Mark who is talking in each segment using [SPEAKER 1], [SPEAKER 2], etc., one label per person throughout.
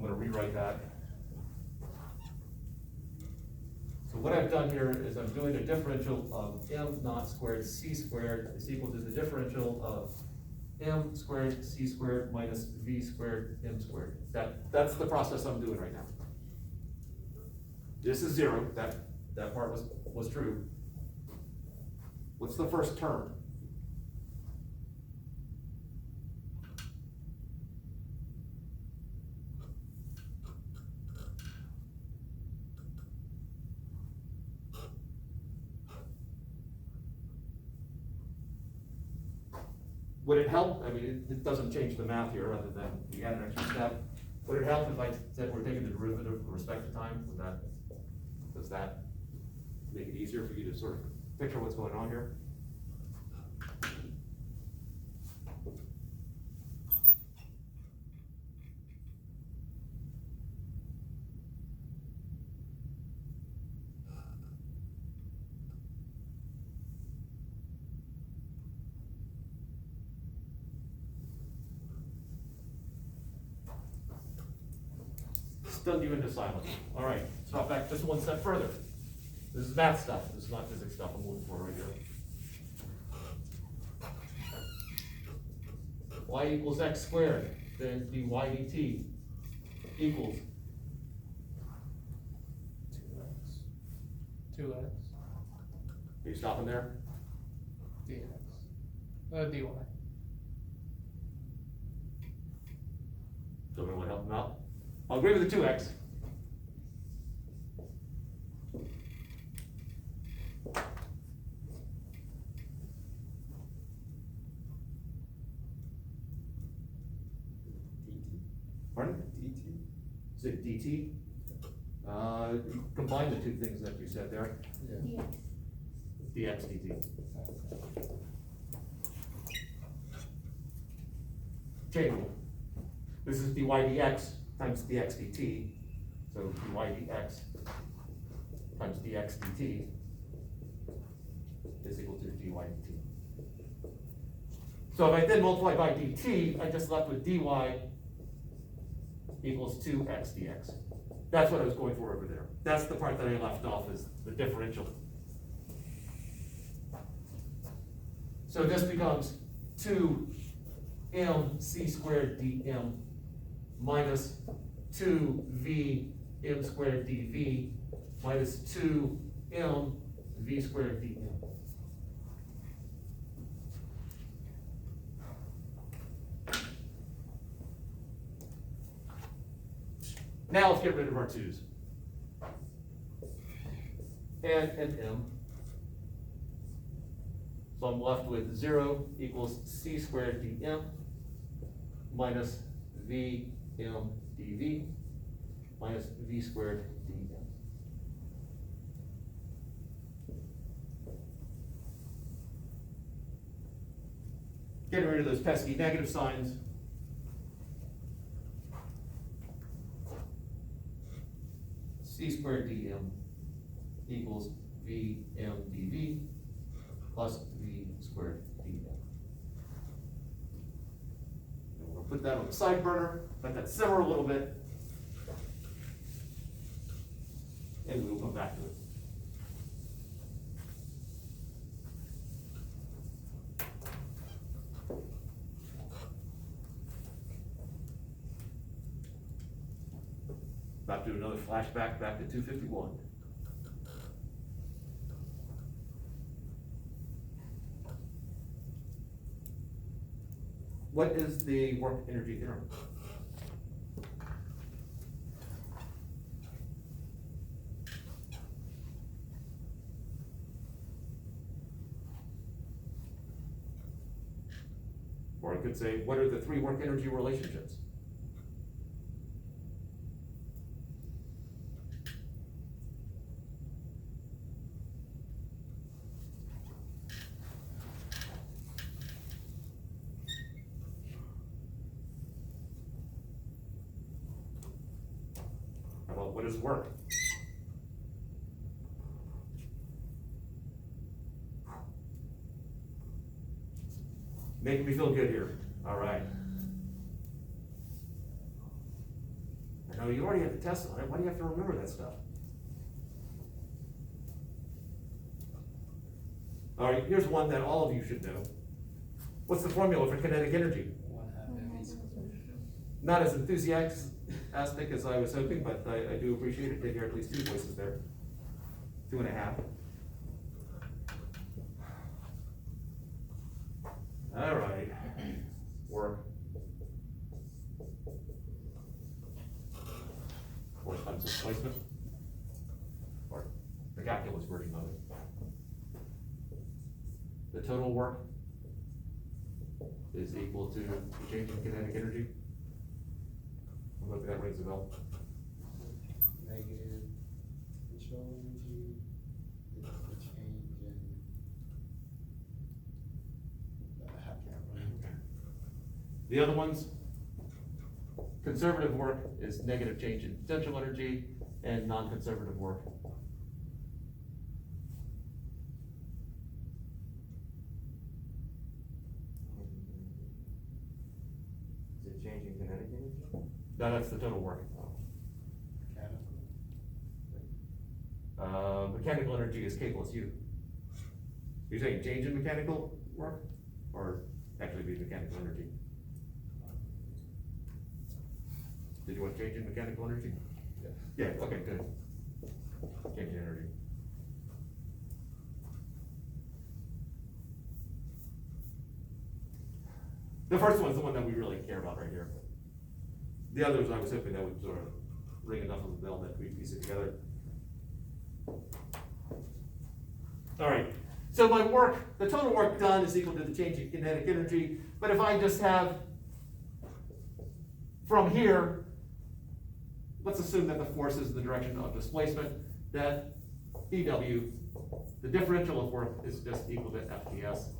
[SPEAKER 1] I'm gonna rewrite that. So what I've done here is I'm doing a differential of m naught squared c squared is equal to the differential of m squared c squared minus v squared m squared. That's the process I'm doing right now. This is zero, that part was true. What's the first term? Would it help? I mean, it doesn't change the math here other than we add an extra step. Would it help if I said we're taking the derivative with respect to time? Does that make it easier for you to sort of picture what's going on here? Stunned you into silence. All right, let's drop back just one step further. This is math stuff. This is not physics stuff I'm looking for right here. Y equals x squared, then dy dt equals
[SPEAKER 2] 2x.
[SPEAKER 1] Are you stopping there?
[SPEAKER 2] dx. Dy.
[SPEAKER 1] Somebody want to help him out? I'll agree with the 2x. Pardon?
[SPEAKER 3] dt.
[SPEAKER 1] Is it dt? Combine the two things that you said there.
[SPEAKER 3] Yeah.
[SPEAKER 1] Dx dt. Chain rule. This is dy dx times dx dt. So dy dx times dx dt is equal to dy dt. So if I then multiply by dt, I just left with dy equals 2x dx. That's what I was going for over there. That's the part that I left off, is the differential. So this becomes 2mc squared dm minus 2v m squared dv minus 2m v squared dm. Now let's get rid of our 2's. And m. So I'm left with 0 equals c squared dm minus v m dv minus v squared dm. Getting rid of those pesky negative signs. C squared dm equals v m dv plus v squared dm. And we'll put that on the side burner, let that simmer a little bit, and we'll come back to it. About to do another flashback back to 251. What is the work energy theorem? Or I could say, what are the three work energy relationships? How about what is work? Making me feel good here. All right. know, you already have the test on it, why do you have to remember that stuff? All right, here's one that all of you should know. What's the formula for kinetic energy?
[SPEAKER 2] 1/2 mv squared.
[SPEAKER 1] Not as enthusiastic as I was hoping, but I do appreciate it to hear at least two voices there. 2.5. All right, work. Force times displacement, or the calculus version of it. The total work is equal to the change in kinetic energy. I hope that rings a bell.
[SPEAKER 2] Negative control energy, the change in, I can't remember.
[SPEAKER 1] The other ones, conservative work is negative change in potential energy, and non-conservative work.
[SPEAKER 3] Is it changing kinetic energy?
[SPEAKER 1] No, that's the total work. Mechanical energy is K plus U. You're saying change in mechanical work, or actually be mechanical energy? Did you want change in mechanical energy? Yeah, okay, good. Change in energy. The first one's the one that we really care about right here. The others, I was hoping that would sort of ring enough of a bell that we piece it together. All right, so my work, the total work done is equal to the change in kinetic energy, but if I just have from here, let's assume that the force is in the direction of displacement, that dW, the differential of work, is just equal to FDS.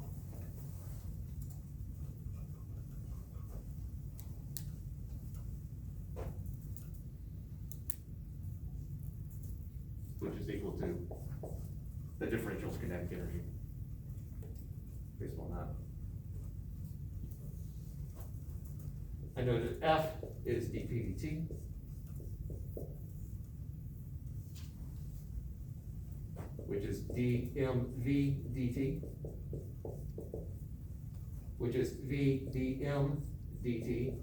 [SPEAKER 1] Which is equal to the differential of kinetic energy. Based on that. I know that F is dP dt. Which is dmv dt. Which is v dm dt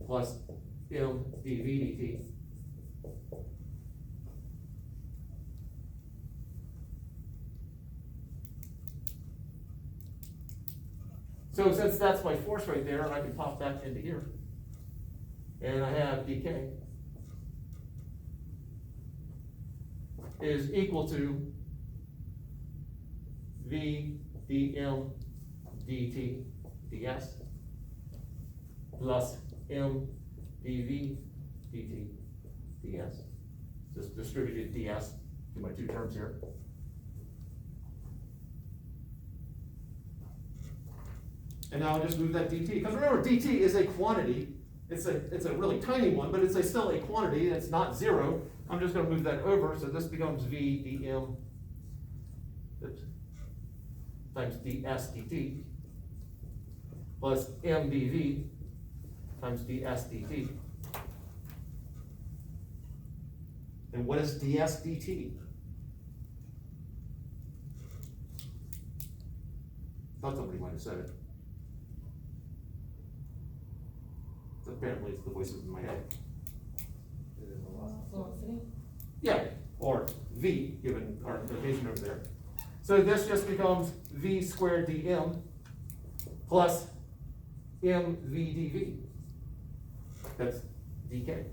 [SPEAKER 1] plus m dv dt. So since that's my force right there, I can pop that into here. And I have dk is equal to v dm dt ds plus m dv dt ds. Just distributed ds to my two terms here. And now I'll just move that dt, because remember dt is a quantity. It's a really tiny one, but it's still a quantity. It's not zero. I'm just going to move that over, so this becomes v dm times ds dt plus m dv times ds dt. And what is ds dt? Thought somebody might have said it. Apparently it's the voices in my head.
[SPEAKER 2] Is it velocity?
[SPEAKER 1] Yeah, or v, given our notation over there. So this just becomes v squared dm plus mv dv. That's dk.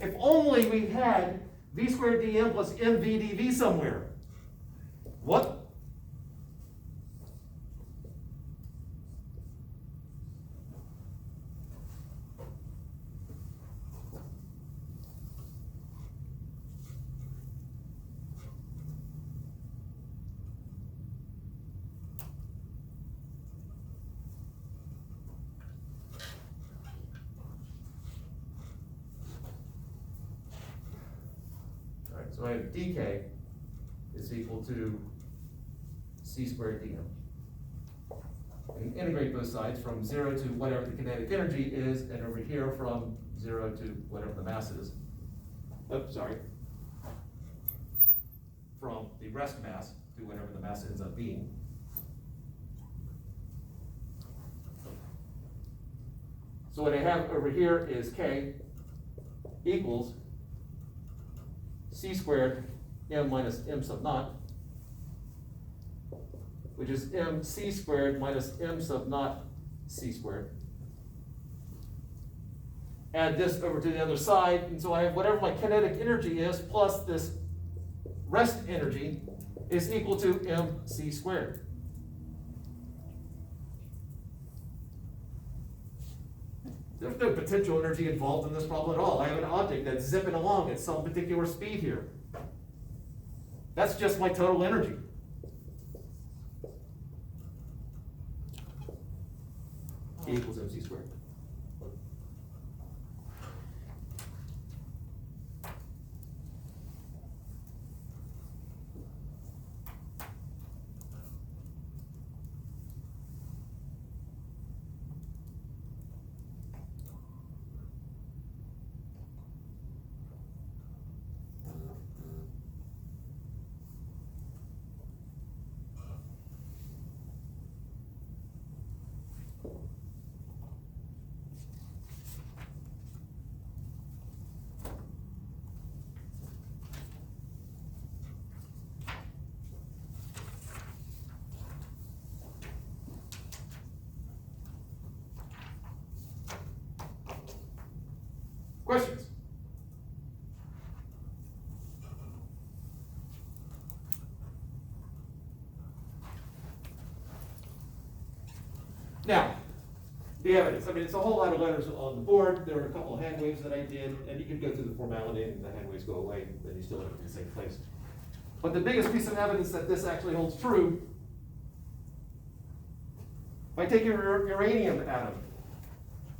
[SPEAKER 1] If only we had v squared dm plus mv dv somewhere. What? So I have dk is equal to c squared dm. and integrate both sides from 0 to whatever the kinetic energy is, and over here from 0 to whatever the mass is. Oh, sorry. From the rest mass to whatever the mass ends up being. So what I have over here is K equals C squared M minus M sub naught, which is MC squared minus M sub naught C squared. Add this over to the other side, and so I have whatever my kinetic energy is plus this rest energy is equal to MC squared. There's no potential energy involved in this problem at all. I have an object that's zipping along at some particular speed here. That's just my total energy. E equals MC squared. Questions? Now, the evidence. I mean, it's a whole lot of letters on the board. There are a couple of hand waves that I did, and you can go through the formality and the hand waves go away, then you still end up in the same place. But the biggest piece of evidence that this actually holds true, if I take your uranium atom,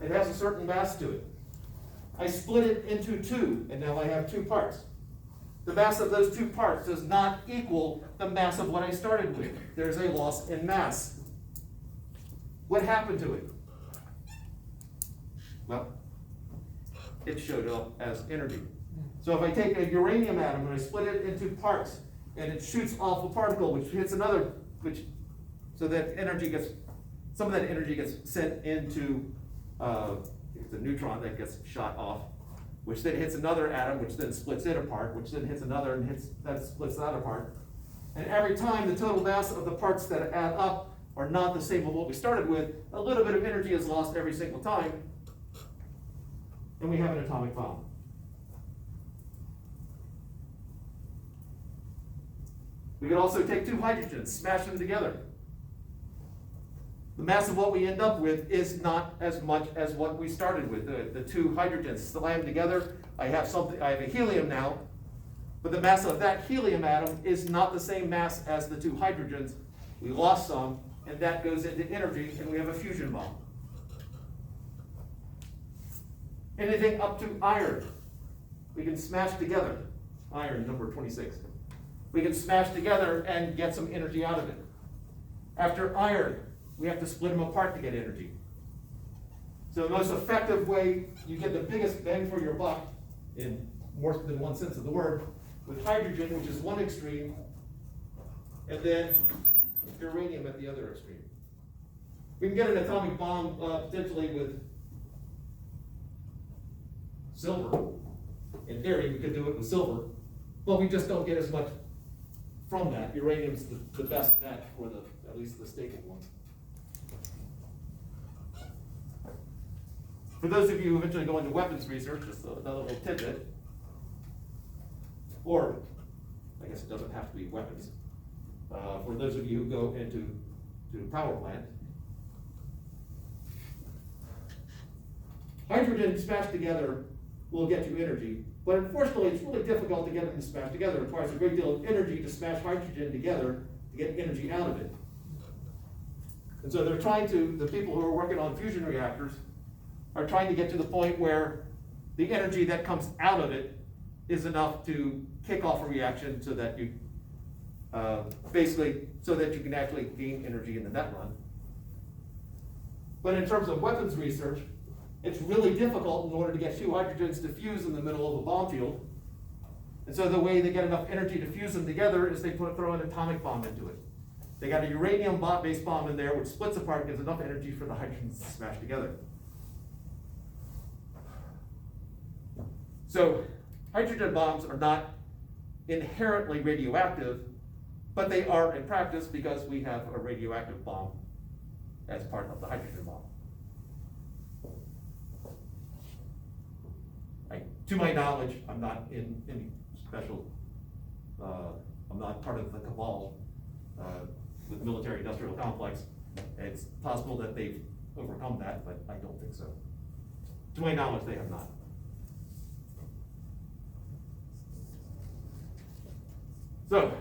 [SPEAKER 1] it has a certain mass to it. I split it into two, and now I have two parts. The mass of those two parts does not equal the mass of what I started with. There's a loss in mass. What happened to it? Well, it showed up as energy. So if I take a uranium atom and I split it into parts, and it shoots off a particle which hits another, so that energy gets, some of that energy gets sent into it's a neutron that gets shot off, which then hits another atom, which then splits it apart, which then hits another and that splits that apart. And every time the total mass of the parts that add up are not the same as what we started with, a little bit of energy is lost every single time, and we have an atomic bomb. We could also take two hydrogens, smash them together. The mass of what we end up with is not as much as what we started with. The two hydrogens slam together. I have a helium now, but the mass of that helium atom is not the same mass as the two hydrogens. We lost some, and that goes into energy, and we have a fusion bomb. Anything up to iron, we can smash together. Iron, number 26. We can smash together and get some energy out of it. After iron, we have to split them apart to get energy. So the most effective way you get the biggest bang for your buck, in more than one sense of the word, with hydrogen, which is one extreme, and then uranium at the other extreme. We can get an atomic bomb potentially with silver. In theory, we could do it with silver, but we just don't get as much from that. Uranium's the best bet for at least the stable one. For those of you who eventually go into weapons research, just another little tidbit, or I guess it doesn't have to be weapons. For those of you who go into power plant, hydrogen smashed together will get you energy, but unfortunately it's really difficult to get them to smash together. It requires a great deal of energy to smash hydrogen together to get energy out of it. And so they're trying to, the people who are working on fusion reactors are trying to get to the point where the energy that comes out of it is enough to kick off a reaction so that you, basically, so that you can actually gain energy in the net run. But in terms of weapons research, it's really difficult in order to get two hydrogens to fuse in the middle of a bomb field. And so the way they get enough energy to fuse them together is they throw an atomic bomb into it. They got a uranium-based bomb in there which splits apart, gives enough energy for the hydrogens to smash together. So hydrogen bombs are not inherently radioactive, but they are in practice because we have a radioactive bomb as part of the hydrogen bomb. To my knowledge, I'm not in any special, I'm not part of the cabal with military industrial complex. It's possible that they've overcome that, but I don't think so. To my knowledge, they have not. So,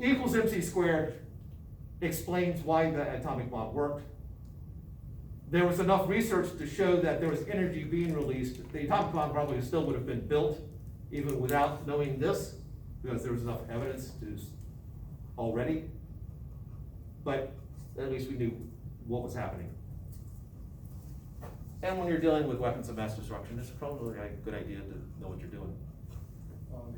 [SPEAKER 1] E equals mc squared explains why the atomic bomb worked. There was enough research to show that there was energy being released. The atomic bomb probably still would have been built even without knowing this, because there was enough evidence to already. But at least we knew what was happening. And when you're dealing with weapons of mass destruction, it's probably a good idea to know what you're doing.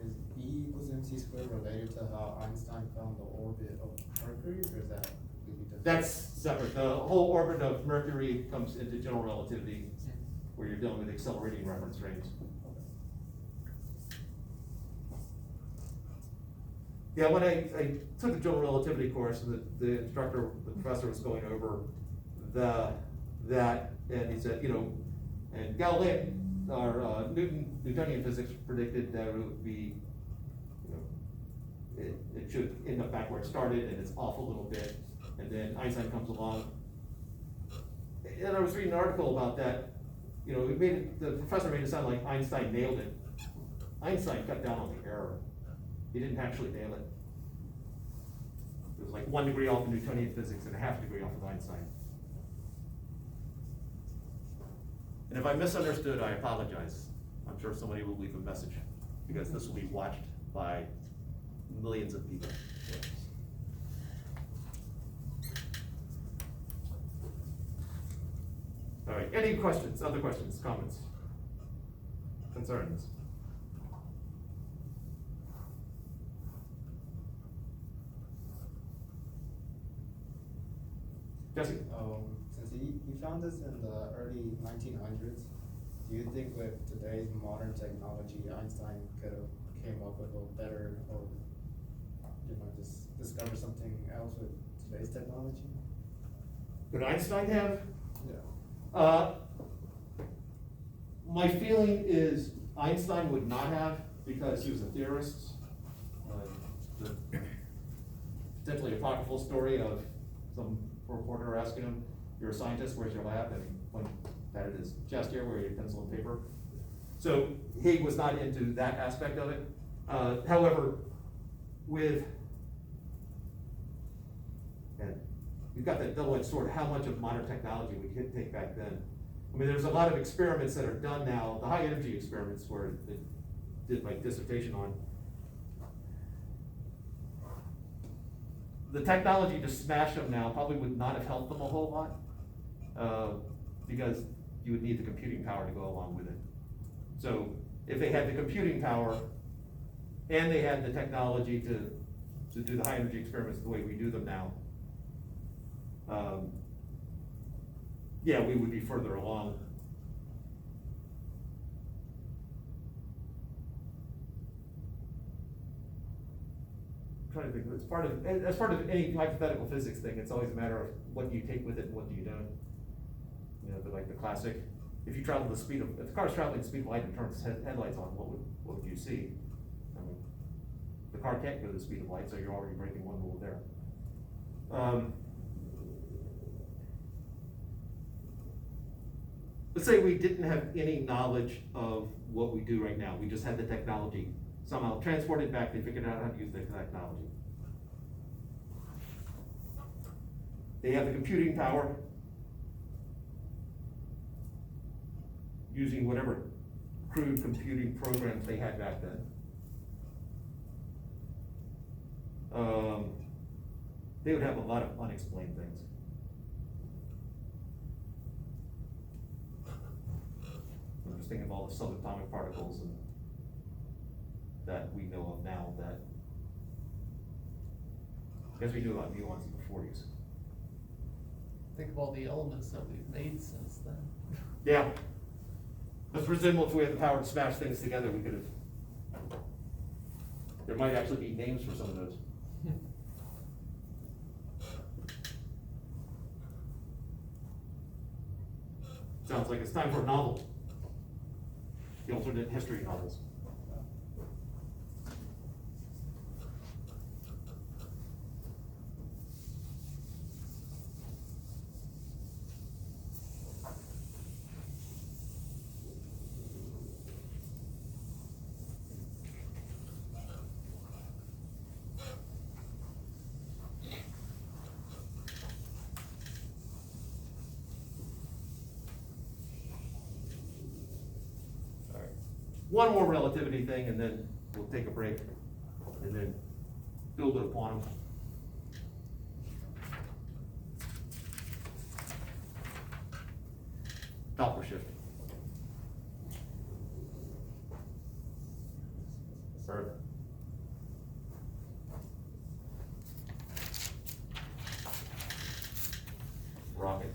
[SPEAKER 2] Is E equals mc squared related to how Einstein found the orbit of Mercury, or is that completely different?
[SPEAKER 1] That's separate. The whole orbit of Mercury comes into general relativity, where you're dealing with accelerating reference frames. Yeah, when I took the general relativity course, the instructor, the professor was going over that, and he said, and Galilean, or Newtonian physics predicted that it would be, it should end up back where it started, and it's off a little bit, and then Einstein comes along. And I was reading an article about that, the professor made it sound like Einstein nailed it. Einstein cut down on the error. He didn't actually nail it. It was like 1 degree off of Newtonian physics and a half degree off of Einstein. And if I misunderstood, I apologize. I'm sure somebody will leave a message, because this will be watched by millions of people. All right, any questions, other questions, comments, concerns? Jesse?
[SPEAKER 2] Since he found this in the early 1900s, do you think with today's modern technology, Einstein could have came up with a better, or just discover something else with today's technology?
[SPEAKER 1] Could Einstein have?
[SPEAKER 2] Yeah.
[SPEAKER 1] My feeling is Einstein would not have, because he was a theorist. The potentially apocryphal story of some reporter asking him, "You're a scientist, where's your lab?" And he pointed at his chest here where he had pencil and paper. So he was not into that aspect of it. However, and you've got that double-edged sword, how much of modern technology we could take back then. I mean, there's a lot of experiments that are done now, the high energy experiments where I did my dissertation on. The technology to smash them now probably would not have helped them a whole lot, because you would need the computing power to go along with it. So if they had the computing power and they had the technology to do the high energy experiments the way we do them now, yeah, we would be further along. I'm trying to think, as part of any hypothetical physics thing, it's always a matter of what do you take with it and what do you don't. But like the classic, if the car's traveling the speed of light and turns its headlights on, what would you see? I mean, the car can't go the speed of light, so you're already breaking one rule there. Let's say we didn't have any knowledge of what we do right now. We just had the technology. Somehow transported back, they figured out how to use the technology. They have the computing power, using whatever crude computing programs they had back then. They would have a lot of unexplained things. just thinking of all the subatomic particles and that we know of now that, because we knew about muons in the 40s.
[SPEAKER 4] Think of all the elements that we've made since then.
[SPEAKER 1] Yeah. But presumably if we had the power to smash things together, we could have, there might actually be names for some of those. Sounds like it's time for a novel. The alternate history novels. One more relativity thing, and then we'll take a break, and then build it upon them. Doppler shift. Earth. Rocket.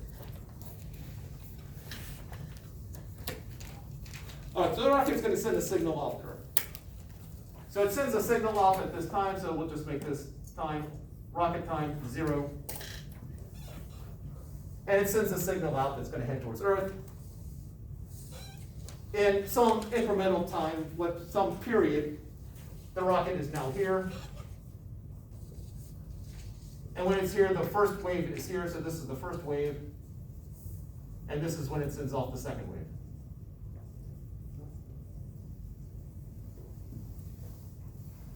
[SPEAKER 1] Alright, so the rocket's gonna send a signal off to Earth. So it sends a signal off at this time, so we'll just make this time, rocket time, 0. And it sends a signal out that's gonna head towards Earth. In some incremental time, some period, the rocket is now here. And when it's here, the first wave is here, so this is the first wave. And this is when it sends off the second wave.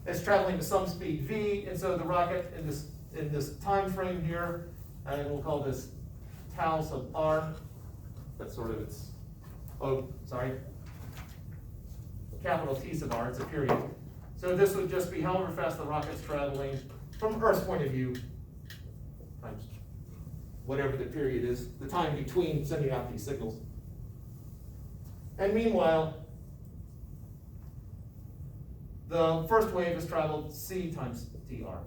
[SPEAKER 1] It's traveling to some speed v, and so the rocket in this time frame here, and we'll call this tau sub r. That's sort of its, capital T sub r, it's a period. So this would just be however fast the rocket's traveling from Earth's point of view, times whatever the period is, the time between sending out these signals. And meanwhile, the first wave has traveled c times tr.